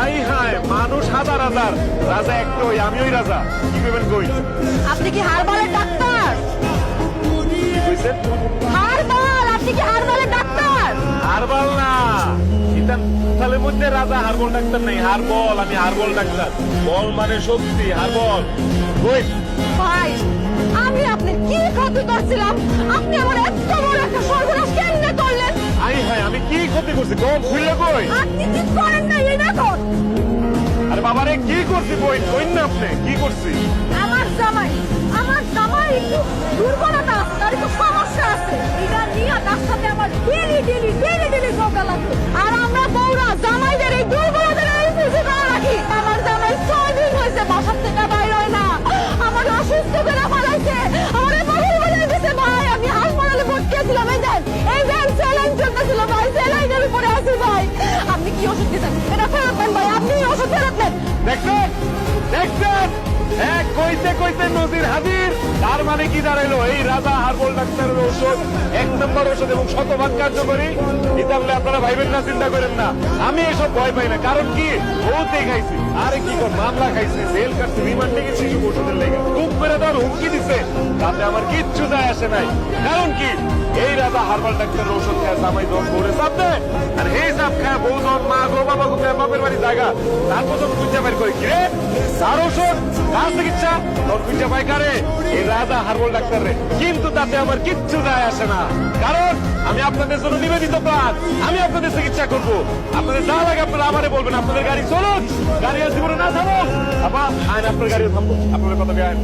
High high, মানুষ হাজার হাজার, রাজা একটাই, আমি ওই রাজা। কি করবেন কই? আপনি কি হারবালের ডাক্তার? কি কইছেন? হারবাল, আপনি কি হারবালের ডাক্তার? হারবাল না, ইতান তালের মধ্যে রাজা হারবল ডাক্তার নেই। হারবল, আমি হারবল ডাক্তার। বল মানে শক্তি, হারবল। কই? ভাই, আমি আপনার কি ক্ষতি করছিলাম? আপনি আমার এত বড় একটা সর্বনাশ কেমনে করলেন? হাই হাই, আমি কি ক্ষতি করছি? কম খুললে কই? আপনি কি করেন না এই দেখুন। আরে বাবারে, কি করছি? কই না আপনি কি করছি? আমার জামাই একটু দুর্বলতা আছে, তার একটু সমস্যা আছে। এটা নিয়ে তার সাথে আমার ডেলি ঝগড়া লাগতো। আর আমরা বউরা জামাইদের এই দুর্বলতার বুঝে না রাখি। আমার জামাই 6 দিন হয়েছে বাসার থেকে বাইর হয় না। আমার অসুস্থ করে ফেলাইছে, আমার পাগল বলে দিছে। ভাই, আমি হাসপাতালে ভর্তি ছিলাম। এই দেন স্যালাইন চলতেছিল ভাই, স্যালাইনের উপরে আছি ভাই। আপনি কি ওষুধ দিতেন? এটা ফেরত দেন ভাই, আপনি ওষুধ ফেরত দেন। দেখছেন দেখছেন, এক কইতে কইতে নদীর হাজির। তার মানে কি দাঁড়াইলো? এই রাজা হারবল ডাক্তারের ঔষধ 1 নম্বর ঔষধ এবং শতভাগ কার্যকরী। এটা বলে আপনারা ভাইবেন না, চিন্তা করেন না। আমি এসব ভয় পাই না, কারণ কি বউতে খাইছি। আরে কি কর, মামলা খাইছি, জেল কাটছি, রিমান্ডে গেছি এসব ওষুধের লেগে। খুব মেরে দেওয়ার হুমকি দিছে, তাতে আমার কিচ্ছু যায় আসে নাই। কারণ কি এই রাজা হারবাল ডাক্তারের ঔষধ খায় জামাই যখন বউরে চাপ দেয়, আর এই চাপ খায় বউ যখন মা গো বাবা গো বাপের বাড়ি জায়গা, তারপর যখন খুঁজে বের করে কিরে তার ঔষধ, তার চিকিৎসা, তখন খুঁজে পাই কারে? এই রাজা হারবাল ডাক্তারে। কিন্তু তাতে আমার কিচ্ছু যায় আসে না, কারণ আমি আপনাদের জন্য নিবেদিত প্রাণ। আমি আপনাদের চিকিৎসা করব। আপনাদের যা লাগে আপনারা আমারে বলবেন। আপনাদের গাড়ি চলুন, গাড়ি আর জীবনে না থামুক। আবার আইন আপনার গাড়িও থামবো, আপনাদের কথা আইন।